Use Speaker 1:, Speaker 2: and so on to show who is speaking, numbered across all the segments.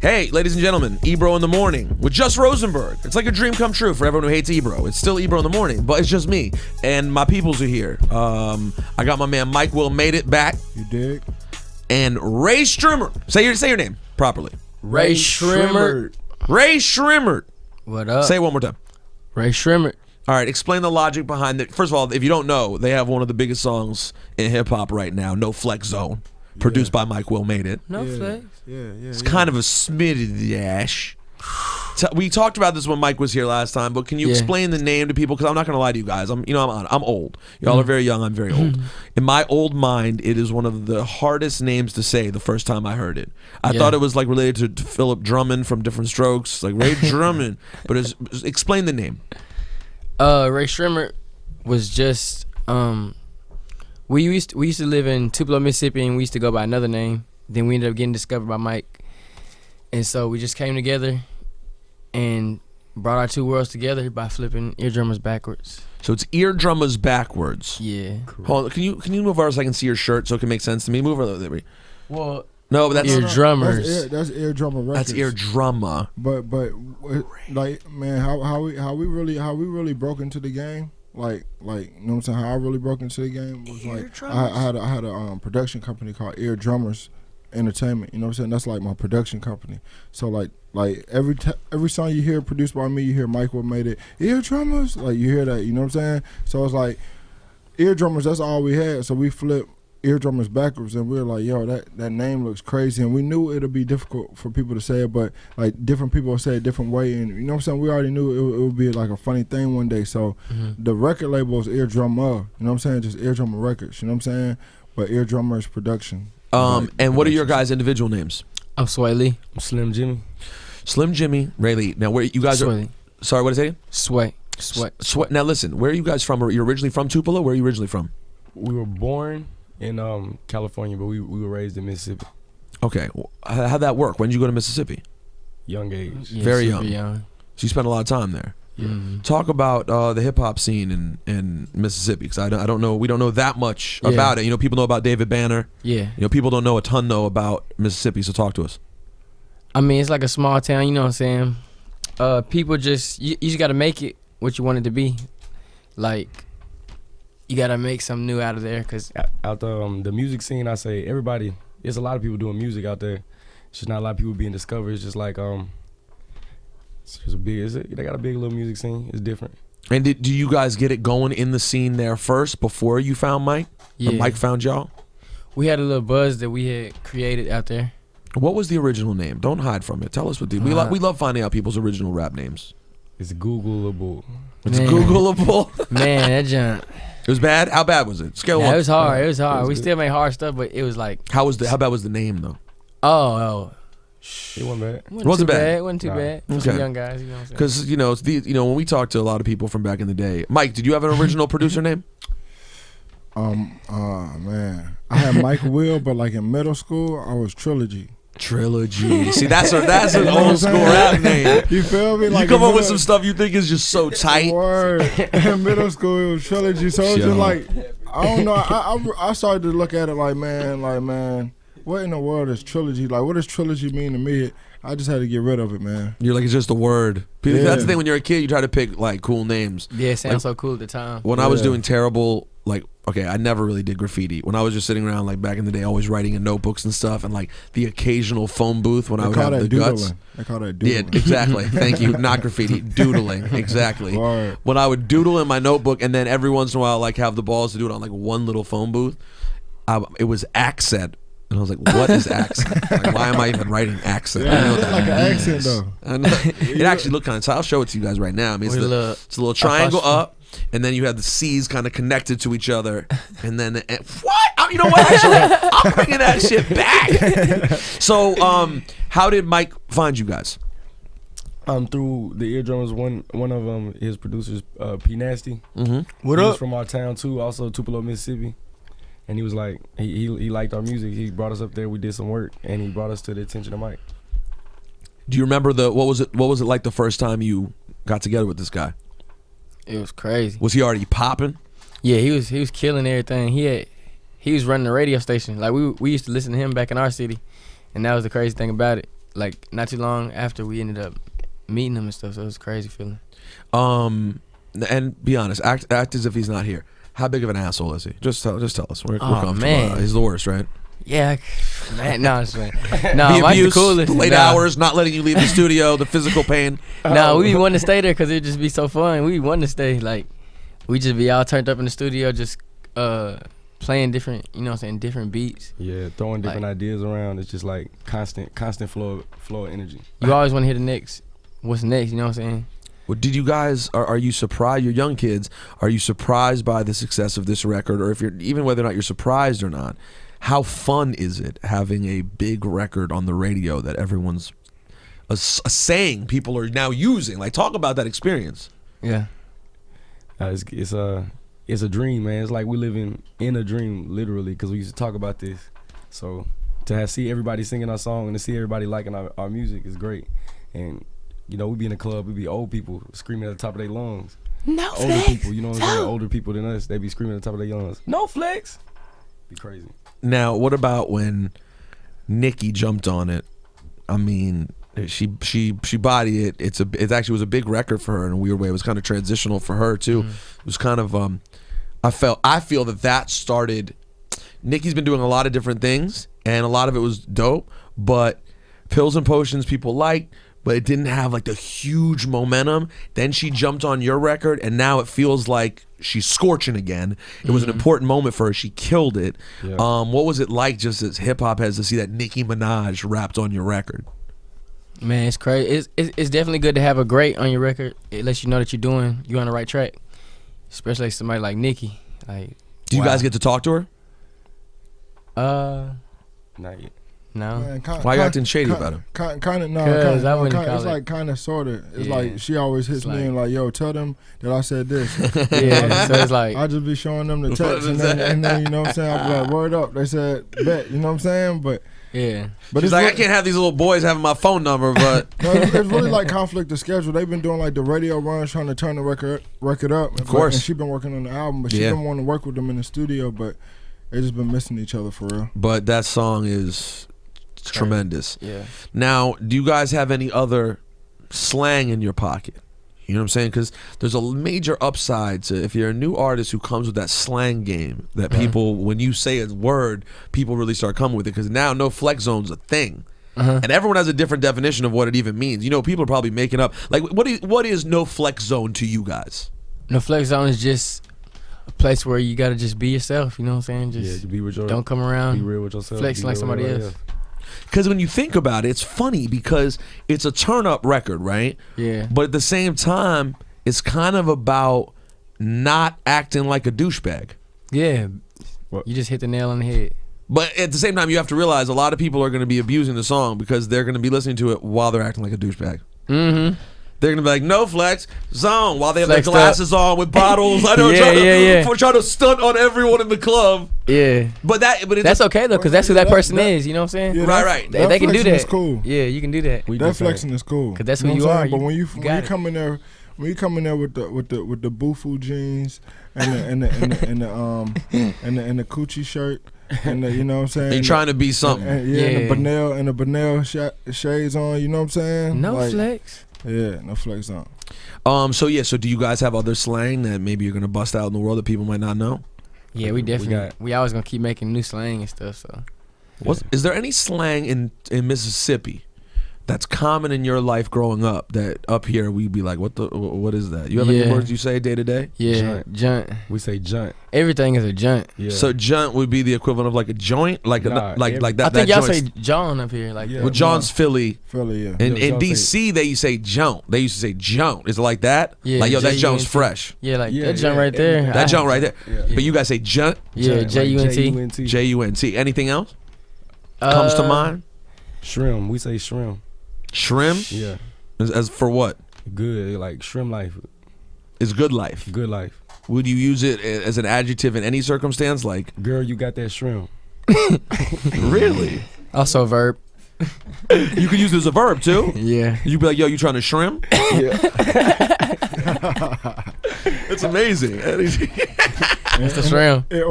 Speaker 1: Hey, ladies and gentlemen, Ebro in the Morning with just Rosenberg. It's like a dream come true for everyone who hates Ebro. It's still Ebro in the Morning, but it's just me. And my peoples are here. I got my man Mike Will made it back.
Speaker 2: You dig?
Speaker 1: And Rae Sremmurd. Say your name properly.
Speaker 3: Rae Sremmurd.
Speaker 1: Rae Sremmurd.
Speaker 3: What up?
Speaker 1: Say it one more time.
Speaker 3: Rae Sremmurd.
Speaker 1: All right, explain the logic behind it. First of all, if you don't know, they have one of the biggest songs in hip-hop right now, No Flex Zone, produced by Mike Will made it.
Speaker 3: No flex.
Speaker 1: It's kind of a smidge. We talked about this when Mike was here last time, but can you explain the name to people? Because I'm not going to lie to you guys. I'm old. Y'all are very young. I'm very old. In my old mind, it is one of the hardest names to say the first time I heard it. I thought it was like related to Philip Drummond from Different Strokes, like Ray Drummond. But explain the name.
Speaker 3: Rae Sremmurd was just we used to live in Tupelo, Mississippi, and we used to go by another name. Then we ended up getting discovered by Mike, and so we just came together and brought our two worlds together by flipping eardrummers backwards.
Speaker 1: So it's eardrummers backwards.
Speaker 3: Yeah.
Speaker 1: Hold on, can you move over so I can see your shirt so it can make sense to me? Move over there.
Speaker 3: Well,
Speaker 1: no, but that's
Speaker 3: eardrummers.
Speaker 2: That's eardrummer records.
Speaker 1: That's eardrummer.
Speaker 2: But like, man, how we really broke into the game. Like you know what I'm saying? How I really broke into the game was like I had a production company called Eardrummers Entertainment. You know what I'm saying? That's like my production company. So like every song you hear produced by me, you hear Mike Will made it. Eardrummers, like you hear that. You know what I'm saying? So it's like Eardrummers. That's all we had. So we flipped Eardrummers backwards, and we were like, yo, that name looks crazy, and we knew it'd be difficult for people to say it, but like different people would say it a different way, and you know what I'm saying, we already knew it would be like a funny thing one day. So the record label is Eardrummer, you know what I'm saying, just Eardrummer Records, you know what I'm saying, but Eardrummer is production.
Speaker 1: And what are your guys' individual names?
Speaker 3: I'm Sway Lee.
Speaker 4: I'm Slim Jimmy.
Speaker 1: Slim Jimmy, Rae Lee. Now where you guys
Speaker 3: Sway.
Speaker 1: are? Sorry, what is it?
Speaker 3: Sway.
Speaker 1: Now listen, where are you guys from? Are you originally from Tupelo? Where are you originally from?
Speaker 4: We were born in California, but we were raised in Mississippi.
Speaker 1: Okay, how'd that work? When did you go to Mississippi?
Speaker 4: Young age.
Speaker 3: Yeah,
Speaker 1: Very
Speaker 3: super
Speaker 1: young. So you spent a lot of time there.
Speaker 4: Yeah.
Speaker 1: Talk about the hip hop scene in Mississippi, because I don't know, we don't know that much about it. You know, people know about David Banner.
Speaker 3: Yeah.
Speaker 1: You know, people don't know a ton though about Mississippi. So talk to us.
Speaker 3: I mean, it's like a small town. You know what I'm saying? People just you just gotta make it what you want it to be. Like, you gotta make something new out of there, cause
Speaker 4: out the music scene, I say everybody. There's a lot of people doing music out there. It's just not a lot of people being discovered. It's just like it's just a big. They got a big little music scene. It's different.
Speaker 1: And do you guys get it going in the scene there first before you found Mike?
Speaker 3: Yeah.
Speaker 1: Or Mike found y'all?
Speaker 3: We had a little buzz that we had created out there.
Speaker 1: What was the original name? Don't hide from it. Tell us what we love finding out people's original rap names.
Speaker 4: It's Googleable.
Speaker 1: It's Googleable.
Speaker 3: Man, that junk.
Speaker 1: It was bad. How bad was it? Scale one.
Speaker 3: It was hard. It was hard. We still made hard stuff, but it was like.
Speaker 1: How bad was the name though?
Speaker 4: It wasn't bad.
Speaker 3: It
Speaker 1: wasn't bad.
Speaker 3: It wasn't too bad. For some young guys, you know what I'm saying?
Speaker 1: Because when we talk to a lot of people from back in the day, Mike, did you have an original producer name?
Speaker 2: Man, I had Mike Will, but like in middle school, I was Trilogy.
Speaker 1: See, that's an old school rap name.
Speaker 2: You feel me? Like
Speaker 1: you come up with some stuff you think is just so tight.
Speaker 2: Word. In middle school, it was Trilogy, so it was just like, I don't know. I started to look at it like, man, what in the world is Trilogy? Like, what does Trilogy mean to me? I just had to get rid of it, man.
Speaker 1: You're like, it's just a word. That's the thing. When you're a kid, you try to pick like cool names.
Speaker 3: Yeah, it sounds so cool at the time.
Speaker 1: When I was doing terrible, like, okay, I never really did graffiti. When I was just sitting around, like back in the day, always writing in notebooks and stuff, and like the occasional phone booth when I would have the guts.
Speaker 2: They call that doodling.
Speaker 1: Yeah, exactly. Thank you. Not graffiti, doodling. Exactly.
Speaker 2: Word.
Speaker 1: When I would doodle in my notebook, and then every once in a while, like have the balls to do it on like one little phone booth. It was accent. And I was like, what is accent? Like, why am I even writing accent?
Speaker 2: Yeah,
Speaker 1: I know
Speaker 2: it's
Speaker 1: that
Speaker 2: like an
Speaker 1: means.
Speaker 2: accent, though.
Speaker 1: It actually looked kind of tight. I'll show it to you guys right now. I mean, it's a little triangle up, and then you have the C's kind of connected to each other. And then, what? You know what? Actually, I'm bringing that shit back. So, how did Mike find you guys?
Speaker 4: Through the Eardrummers, one of his producers, P Nasty.
Speaker 1: Mm-hmm.
Speaker 4: He was from our town, too, also Tupelo, Mississippi. And he was like, he liked our music. He brought us up there. We did some work, and he brought us to the attention of Mike.
Speaker 1: Do you remember what was it like the first time you got together with this guy?
Speaker 3: It was crazy.
Speaker 1: Was he already popping?
Speaker 3: Yeah, he was killing everything. He was running the radio station. Like we used to listen to him back in our city, and that was the crazy thing about it. like not too long after we ended up meeting him and stuff. So it was a crazy feeling.
Speaker 1: And be honest, act as if he's not here. How big of an asshole is he? Just tell us. We're comfortable.
Speaker 3: Man.
Speaker 1: He's the worst, right?
Speaker 3: Yeah, man. No, I'm just playing. No,
Speaker 1: The
Speaker 3: Mike's the
Speaker 1: abuse,
Speaker 3: coolest.
Speaker 1: the late hours, not letting you leave the studio, the physical pain.
Speaker 3: No, we be wanting to stay there because it'd just be so fun. We be wanting to stay. Like, we just be all turned up in the studio, just playing different, you know what I'm saying, different beats.
Speaker 4: Yeah, throwing different ideas around. It's just like constant flow of energy.
Speaker 3: You always want to hear the next, what's next, you know what I'm saying?
Speaker 1: Well, did you guys, are you surprised, you're young kids, are you surprised by the success of this record? Or if you're, even whether or not you're surprised or not, how fun is it having a big record on the radio that everyone's saying people are now using? Like, talk about that experience.
Speaker 3: Yeah.
Speaker 4: It's a dream, man. It's like we living in a dream, literally, because we used to talk about this. So to see everybody singing our song and to see everybody liking our music is great. And you know, we be in the club, we be old people screaming at the top of their lungs.
Speaker 3: No
Speaker 4: older
Speaker 3: flex.
Speaker 4: People, you know what I'm saying? Older people than us, they be screaming at the top of their lungs. No flex. Be crazy.
Speaker 1: Now, what about when Nicki jumped on it? I mean, she bodied it. It actually was a big record for her in a weird way. It was kind of transitional for her too. It was kind of I feel that started. Nicki's been doing a lot of different things, and a lot of it was dope. But Pills and Potions people liked, but it didn't have like the huge momentum. Then she jumped on your record, and now it feels like she's scorching again. It was an important moment for her. She killed it.
Speaker 4: Yeah.
Speaker 1: What was it like, just as hip hop heads, to see that Nicki Minaj rapped on your record?
Speaker 3: Man, it's crazy. It's definitely good to have a great on your record. It lets you know that you're on the right track. Especially somebody like Nicki. Like,
Speaker 1: do you guys get to talk to her?
Speaker 4: Not yet.
Speaker 3: No.
Speaker 2: Man,
Speaker 1: Why you acting shady about it?
Speaker 2: Kind of no.
Speaker 3: Cause I wouldn't call
Speaker 2: It's
Speaker 3: it.
Speaker 2: like kind of sort of. It's
Speaker 3: Yeah.
Speaker 2: like she always hits
Speaker 3: It's
Speaker 2: me
Speaker 3: like-
Speaker 2: and like, yo, tell them that I said this.
Speaker 3: Yeah, so it's like,
Speaker 2: I just be showing them the text and then you know what I'm saying. I be like, word up. They said bet. You know what I'm saying? But
Speaker 3: yeah.
Speaker 2: but
Speaker 1: She's
Speaker 2: it's
Speaker 1: like, I
Speaker 2: really-
Speaker 1: can't have these little boys having my phone number, but
Speaker 2: No, it's really like conflict of schedule. They've been doing like the radio runs, trying to turn the record up.
Speaker 1: Of course.
Speaker 2: And she's been working on the album, but she
Speaker 1: Yeah.
Speaker 2: didn't want to work with them in the studio. But they just been missing each other for real.
Speaker 1: but that song is tremendous.
Speaker 3: Yeah.
Speaker 1: Now, do you guys have any other slang in your pocket? You know what I'm saying? Because there's a major upside to if you're a new artist who comes with that slang game that people, when you say a word, people really start coming with it. Because now no flex zone's a thing. And everyone has a different definition of what it even means. You know, people are probably making up. Like, what is no flex zone to you guys?
Speaker 3: No flex zone is just a place where you gotta just be yourself. You know what I'm saying? Just
Speaker 4: be with your,
Speaker 3: don't come around
Speaker 4: be real with yourself.
Speaker 3: flexing
Speaker 4: be
Speaker 3: like
Speaker 4: real
Speaker 3: somebody
Speaker 4: with
Speaker 3: else.
Speaker 1: Because when you think about it, it's funny because it's a turn-up record, right?
Speaker 3: Yeah.
Speaker 1: But at the same time, it's kind of about not acting like a douchebag.
Speaker 3: Yeah.
Speaker 4: What?
Speaker 3: You just hit the nail on the head.
Speaker 1: But at the same time, you have to realize a lot of people are going to be abusing the song because they're going to be listening to it while they're acting like a douchebag.
Speaker 3: Mm-hmm.
Speaker 1: They're going to be like, no flex zone, while they have
Speaker 3: Flexed
Speaker 1: their glasses on with bottles. I know,
Speaker 3: Yeah,
Speaker 1: trying to stunt on everyone in the club.
Speaker 3: Yeah.
Speaker 1: But it's
Speaker 3: That's okay though, because that's who that person is. You know what I'm saying?
Speaker 2: Yeah,
Speaker 1: Right.
Speaker 3: They can do
Speaker 2: flexing
Speaker 3: that.
Speaker 2: is cool.
Speaker 3: Yeah, you can do that.
Speaker 2: That flexing is cool.
Speaker 3: 'Cause that's
Speaker 2: You know
Speaker 3: who
Speaker 2: what
Speaker 3: you
Speaker 2: I'm
Speaker 3: are.
Speaker 2: saying? But
Speaker 3: You
Speaker 2: when
Speaker 3: got
Speaker 2: you
Speaker 3: it.
Speaker 2: come in there, with the Bufu jeans and the coochie shirt and the, you know what I'm saying,
Speaker 1: You're trying to be something.
Speaker 2: and the Benel shades on, you know what I'm saying?
Speaker 3: No
Speaker 2: Like,
Speaker 3: flex.
Speaker 2: Yeah, no flex on.
Speaker 1: So do you guys have other slang that maybe you're going to bust out in the world that people might not know?
Speaker 3: Yeah, we definitely. We always gonna keep making new slang and stuff. So.
Speaker 1: Is there any slang in Mississippi that's common in your life growing up that up here we'd be like, what is that? You have any words you say day to day?
Speaker 3: Yeah, junt.
Speaker 4: We say junt.
Speaker 3: Everything is a junt.
Speaker 4: Yeah.
Speaker 1: So junt would be the equivalent of like a joint, like
Speaker 4: Nah,
Speaker 1: like that.
Speaker 3: I think
Speaker 1: that
Speaker 3: y'all
Speaker 1: joint's-
Speaker 3: say John up here, like
Speaker 4: Yeah.
Speaker 3: that.
Speaker 1: Well, John's Philly.
Speaker 2: Philly, yeah.
Speaker 1: In
Speaker 4: Y'all
Speaker 1: DC, they say jont. They used to say jont. Is it like that?
Speaker 3: Yeah,
Speaker 1: Like, yo, that
Speaker 3: J-U-N-T.
Speaker 1: jont's fresh.
Speaker 3: Yeah, like
Speaker 4: Yeah,
Speaker 3: that junt
Speaker 4: yeah,
Speaker 3: right there.
Speaker 1: That joint right there.
Speaker 4: Yeah.
Speaker 1: But you guys say junt,
Speaker 3: Yeah,
Speaker 4: Junt,
Speaker 3: J-U-N-T.
Speaker 4: Like
Speaker 1: J-U-N-T. Anything else comes to mind?
Speaker 4: Shrimp. We say shrimp.
Speaker 1: Shrimp?
Speaker 4: Yeah.
Speaker 1: As for what?
Speaker 4: Good. Like shrimp life.
Speaker 1: Is good life.
Speaker 4: Good life.
Speaker 1: Would you use it as an adjective in any circumstance? Like,
Speaker 4: Girl, you got that shrimp.
Speaker 1: really?
Speaker 3: Also a verb.
Speaker 1: You could use it as a verb too.
Speaker 3: Yeah.
Speaker 1: You'd be like, yo, you trying to shrimp?
Speaker 4: Yeah.
Speaker 1: It's amazing.
Speaker 3: It's the shrimp.
Speaker 2: It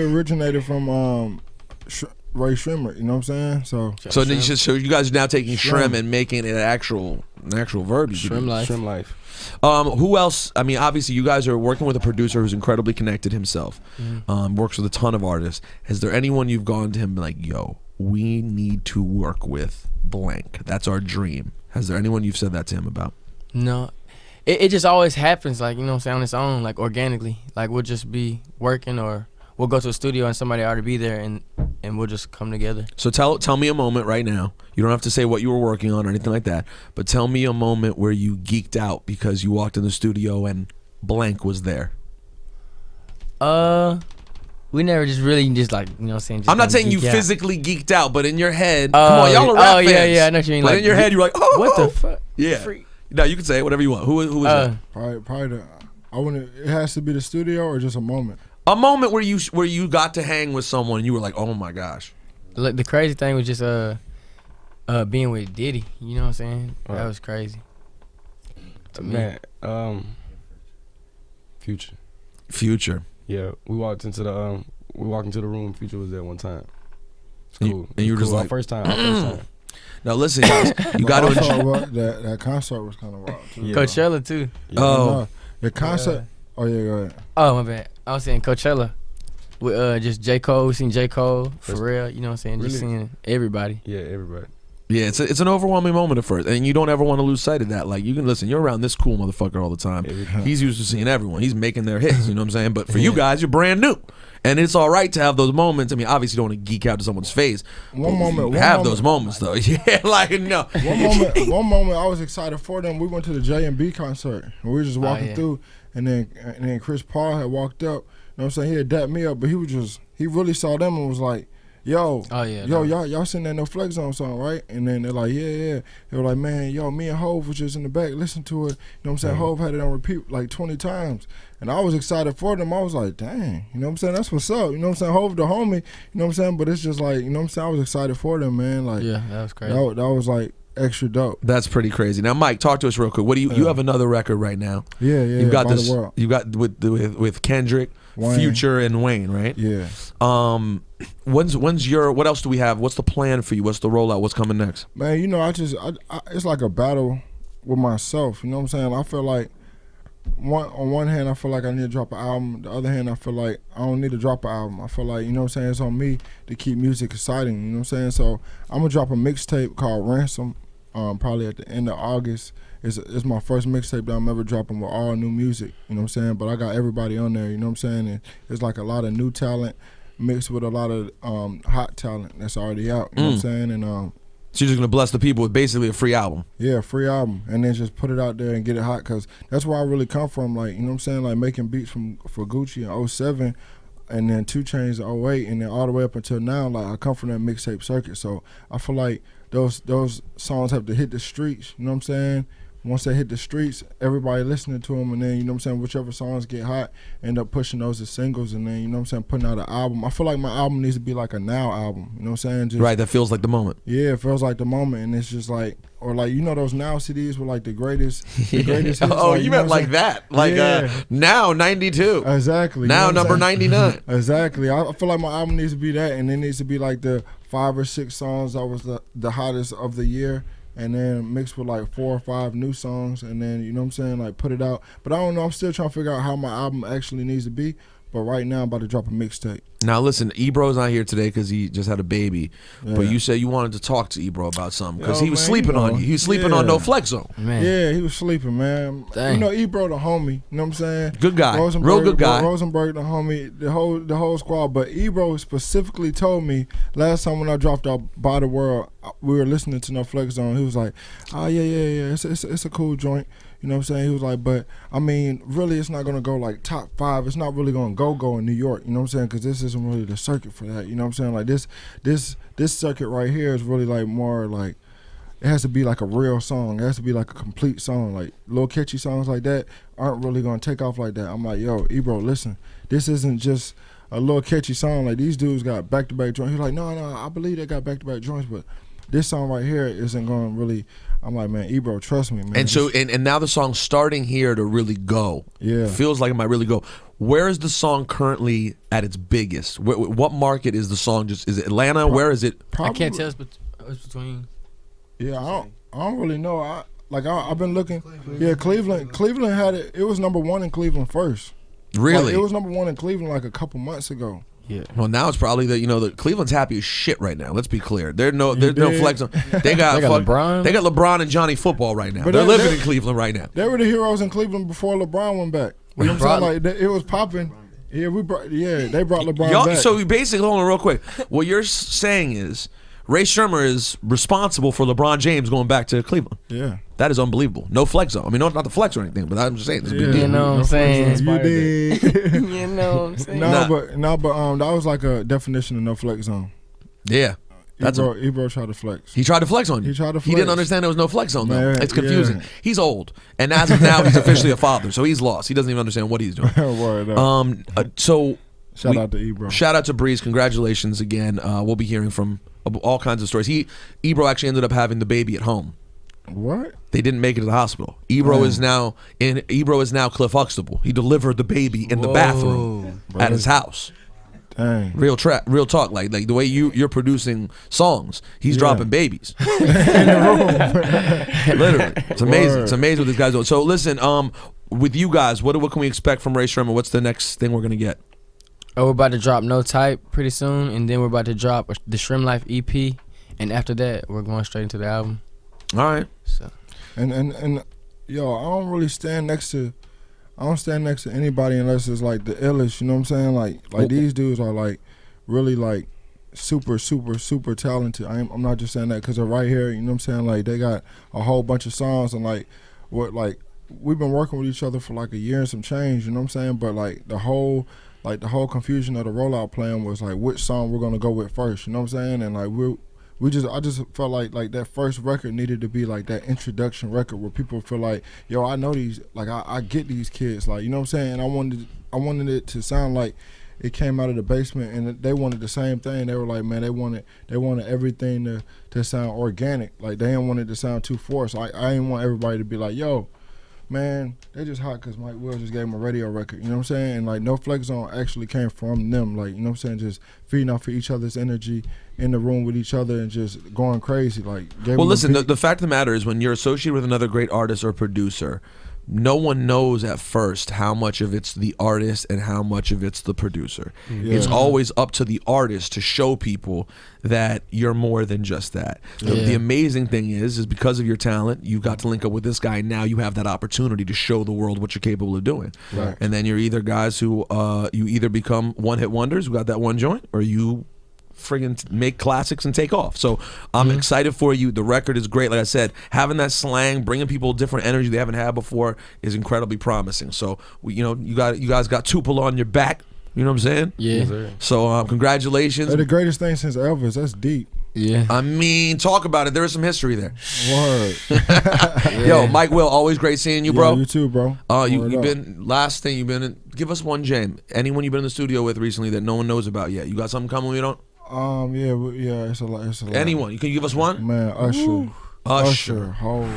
Speaker 2: originated from Rae Sremmurd, you know what I'm saying?
Speaker 1: So you guys are now taking Shrem and making it an actual verb.
Speaker 3: Shrem life.
Speaker 4: Shrem life.
Speaker 1: Who else? I mean, obviously, you guys are working with a producer who's incredibly connected himself. Works with a ton of artists. Is there anyone you've gone to him like, yo, we need to work with blank? That's our dream. Has there anyone you've said that to him about?
Speaker 3: No. It just always happens, like, you know what I'm saying, on its own, like, organically. Like, we'll just be working, or we'll go to a studio and somebody already be there, and we'll just come together.
Speaker 1: So tell me a moment right now. You don't have to say what you were working on or anything like that, but tell me a moment where you geeked out because you walked in the studio and blank was there.
Speaker 3: We never just really just like, you know what I'm saying?
Speaker 1: I'm not saying you physically geeked out, but in your head, come on, y'all are rap fans.
Speaker 3: Yeah, I know what you mean.
Speaker 1: But
Speaker 3: like,
Speaker 1: in your head, you're like, oh,
Speaker 3: what the fuck?
Speaker 1: Yeah.
Speaker 3: Freak.
Speaker 1: No, you can say whatever you want. Who was that?
Speaker 2: Probably it has to be the studio or just a moment.
Speaker 1: A moment where you got to hang with someone and you were like, oh my gosh.
Speaker 3: Look, the crazy thing was just being with Diddy. You know what I'm saying? That was crazy.
Speaker 4: Man, Future. Yeah, we walked into the room. Future was there one time. It's cool.
Speaker 1: And you were just
Speaker 4: cool.
Speaker 1: like,
Speaker 4: our first time.
Speaker 1: Now listen, guys, you got to enjoy.
Speaker 2: That concert was kind of wild too.
Speaker 4: Yeah.
Speaker 3: Coachella too.
Speaker 4: Yeah.
Speaker 2: No, the concert. Oh yeah, go ahead.
Speaker 3: Oh my bad. I was saying Coachella with just J. Cole. We seen J. Cole, Pharrell. You know what I'm saying? Just seeing everybody.
Speaker 4: Yeah, everybody.
Speaker 1: Yeah, it's an overwhelming moment at first, and you don't ever want to lose sight of that. Like, you can listen, you're around this cool motherfucker all the time. He's used to seeing everyone. He's making their hits, you know what I'm saying? But for you guys, you're brand new, and it's all right to have those moments. I mean, obviously, you don't want to geek out to someone's face.
Speaker 2: One moment,
Speaker 1: those moments though. Yeah, like no.
Speaker 2: One moment, I was excited for them. We went to the J&B concert, and we were just walking through, and then Chris Paul had walked up. You know what I'm saying? He had dapped me up, but he really saw them and was like, y'all sitting there No Flex Zone song, right? And then they're like, yeah. They were like, man, me and Hov was just in the back, listen to it. You know what I'm saying? Hov had it on repeat like 20 times. And I was excited for them. I was like, dang, you know what I'm saying? That's what's up. You know what I'm saying? Hov the homie, you know what I'm saying? But it's just like, you know what I'm saying? I was excited for them, man. Like,
Speaker 3: yeah, that was crazy.
Speaker 2: That was like extra dope.
Speaker 1: That's pretty crazy. Now, Mike, talk to us real quick. What do you have another record right now?
Speaker 2: Yeah.
Speaker 1: You've got this. You got with Kendrick, Wayne. Future, and Wayne, right?
Speaker 2: Yeah.
Speaker 1: When's your? What else do we have? What's the plan for you? What's the rollout? What's coming next?
Speaker 2: Man, you know, I it's like a battle with myself. You know what I'm saying? I feel like on one hand, I feel like I need to drop an album. The other hand, I feel like I don't need to drop an album. I feel like, you know what I'm saying, it's on me to keep music exciting. You know what I'm saying? So I'm gonna drop a mixtape called Ransom. Probably at the end of August. It's my first mixtape that I'm ever dropping with all new music. You know what I'm saying? But I got everybody on there. You know what I'm saying? And it's like a lot of new talent mixed with a lot of hot talent that's already out. You know what I'm saying? And
Speaker 1: so you're just gonna bless the people with basically a free album.
Speaker 2: Yeah, free album, and then just put it out there and get it hot, cause that's where I really come from. Like, you know what I'm saying? Like making beats for Gucci in 07, and then 2 Chainz in 08, and then all the way up until now. Like, I come from that mixtape circuit, so I feel like those songs have to hit the streets. You know what I'm saying? Once they hit the streets, everybody listening to them, and then, you know what I'm saying, whichever songs get hot, end up pushing those as singles, and then, you know what I'm saying, putting out an album. I feel like my album needs to be like a now album, you know what I'm saying? Just,
Speaker 1: right, that feels like the moment.
Speaker 2: Yeah, it feels like the moment, and it's just like, or like, you know those now CDs with like the greatest hits?
Speaker 1: Oh,
Speaker 2: like,
Speaker 1: you meant like that. Like now 92.
Speaker 2: Exactly.
Speaker 1: Now number 99.
Speaker 2: Exactly. I feel like my album needs to be that, and it needs to be like the 5 or 6 songs that was the hottest of the year, and then mixed with like 4 or 5 new songs, and then, you know what I'm saying, like put it out. But I don't know, I'm still trying to figure out how my album actually needs to be. But right now, I'm about to drop a mixtape.
Speaker 1: Now listen, Ebro's not here today because he just had a baby. Yeah. But you said you wanted to talk to Ebro about something because he was sleeping on you. He was sleeping on No Flex Zone.
Speaker 3: Man.
Speaker 2: Yeah, he was sleeping, man.
Speaker 3: Dang.
Speaker 2: You know, Ebro the homie. You know what I'm saying?
Speaker 1: Good guy, real good guy.
Speaker 2: Rosenberg the homie, the whole squad. But Ebro specifically told me last time when I dropped out By the World, we were listening to No Flex Zone. He was like, "Oh yeah, it's a cool joint." You know what I'm saying? He was like, but, I mean, really it's not going to go like top 5. It's not really going to go in New York, you know what I'm saying? Because this isn't really the circuit for that, you know what I'm saying? Like this circuit right here is really like more like, it has to be like a real song. It has to be like a complete song. Like little catchy songs like that aren't really going to take off like that. I'm like, yo, Ebro, listen, this isn't just a little catchy song. Like these dudes got back-to-back joints. He's like, no, I believe they got back-to-back joints, but this song right here isn't going to really. I'm like, man, Ebro, trust me, man.
Speaker 1: And so, and now the song's starting here to really go.
Speaker 2: Yeah.
Speaker 1: Feels like it might really go. Where is the song currently at its biggest? What market is the song just, is it Atlanta? Where is it?
Speaker 3: I can't tell it's between.
Speaker 2: Yeah, I don't really know. I've been looking. Yeah, Cleveland had it. It was number 1 in Cleveland first.
Speaker 1: Really?
Speaker 2: Like, it was number 1 in Cleveland like a couple months ago.
Speaker 3: Yeah.
Speaker 1: Well, now it's probably the Cleveland's happy as shit right now. Let's be clear. There's no flex on. They got
Speaker 3: LeBron.
Speaker 1: They got LeBron and Johnny Football right now.
Speaker 2: But
Speaker 1: they're living in Cleveland right now.
Speaker 2: They were the heroes in Cleveland before LeBron went back. You know what I'm saying? Like, it was popping. Yeah, they brought LeBron back.
Speaker 1: So basically, hold on real quick. What you're saying is Rae Sremmurd is responsible for LeBron James going back to Cleveland.
Speaker 2: Yeah.
Speaker 1: That is unbelievable. No flex zone. I mean, not the flex or anything, but I'm just saying. This is a big deal.
Speaker 3: You know what I'm saying?
Speaker 2: You did.
Speaker 3: You know what I'm saying?
Speaker 2: No, but that was like a definition of no flex zone.
Speaker 1: Yeah.
Speaker 2: Ebro tried to flex.
Speaker 1: He tried to flex on you.
Speaker 2: He tried to
Speaker 1: He
Speaker 2: flex.
Speaker 1: didn't understand there was no flex zone, though.
Speaker 2: Man,
Speaker 1: It's confusing.
Speaker 2: yeah.
Speaker 1: He's old. And as of now, he's officially a father, so he's lost. He doesn't even understand what he's doing.
Speaker 2: Word up.
Speaker 1: So
Speaker 2: Shout out to Ebro.
Speaker 1: Shout out to Breeze. Congratulations again. We'll be hearing from all kinds of stories. Ebro actually ended up having the baby at home.
Speaker 2: What?
Speaker 1: They didn't make it to the hospital. Ebro is now Cliff Huxtable. He delivered the baby in the bathroom at his house.
Speaker 2: Dang.
Speaker 1: Real talk. Like the way you're producing songs, he's dropping babies. Literally, it's amazing.
Speaker 2: Word.
Speaker 1: It's amazing what these guys do. So listen, with you guys, what can we expect from Rae Sremmurd? What's the next thing we're gonna get?
Speaker 3: Oh, we're about to drop No Type pretty soon, and then we're about to drop the Srem Life EP, and after that, we're going straight into the album.
Speaker 1: All right.
Speaker 3: So.
Speaker 2: And yo, I don't really stand next to anybody unless it's like the illest, you know what I'm saying? Like these dudes are like really like super talented. I'm not just saying that because they're right here, you know what I'm saying? Like they got a whole bunch of songs and like we've been working with each other for like a year and some change, you know what I'm saying? But like the whole confusion of the rollout plan was like which song we're gonna go with first, you know what I'm saying? And like I just felt like that first record needed to be like that introduction record where people feel like, yo, I know these, like I get these kids, like, you know what I'm saying? And I wanted it to sound like it came out of the basement, and they wanted the same thing. They were like, man, they wanted everything to sound organic. Like they didn't want it to sound too forced. I didn't want everybody to be like, yo, man, they just hot because Mike Will just gave them a radio record, you know what I'm saying? And like No Flex Zone actually came from them, like, you know what I'm saying, just feeding off of each other's energy in the room with each other and just going crazy. Like,
Speaker 1: well, listen, the fact of the matter is when you're associated with another great artist or producer, no one knows at first how much of it's the artist and how much of it's the producer.
Speaker 2: Yeah.
Speaker 1: It's always up to the artist to show people that you're more than just that. The amazing thing is because of your talent, you got to link up with this guy, and now you have that opportunity to show the world what you're capable of doing.
Speaker 2: Right.
Speaker 1: And then you're either guys who you either become one-hit wonders who got that one joint, or you friggin' make classics and take off. So I'm excited for you. The record is great. Like I said, having that slang, bringing people different energy they haven't had before is incredibly promising. So you guys got Tupelo on your back. You know what I'm saying?
Speaker 3: Yeah.
Speaker 4: Yes, sir.
Speaker 1: So congratulations.
Speaker 2: They're the greatest thing since Elvis. That's deep.
Speaker 3: Yeah.
Speaker 1: I mean, talk about it. There is some history there.
Speaker 2: Word.
Speaker 1: Yo, Mike Will, always great seeing you, bro.
Speaker 2: Yeah, you too, bro.
Speaker 1: You've been last thing you've been in. Give us one jam. Anyone you've been in the studio with recently that no one knows about yet? You got something coming we don't?
Speaker 2: It's a lot.
Speaker 1: Anyone? You can give us one?
Speaker 2: Man, Usher, Ho,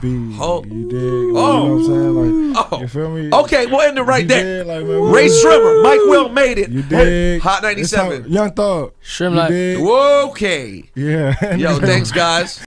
Speaker 2: B,
Speaker 1: Ho.
Speaker 2: you dig? Like, you know what I'm saying? Like, you feel me?
Speaker 1: Okay, we'll end it right
Speaker 2: You
Speaker 1: there.
Speaker 2: dig? Like, man,
Speaker 1: Rae Sremmurd, Mike Will made it.
Speaker 2: You dig?
Speaker 1: Hot 97.
Speaker 2: Young Thug.
Speaker 3: Srem
Speaker 2: You
Speaker 3: Life.
Speaker 2: dig?
Speaker 1: Okay.
Speaker 2: Yeah.
Speaker 1: Yo, thanks, guys.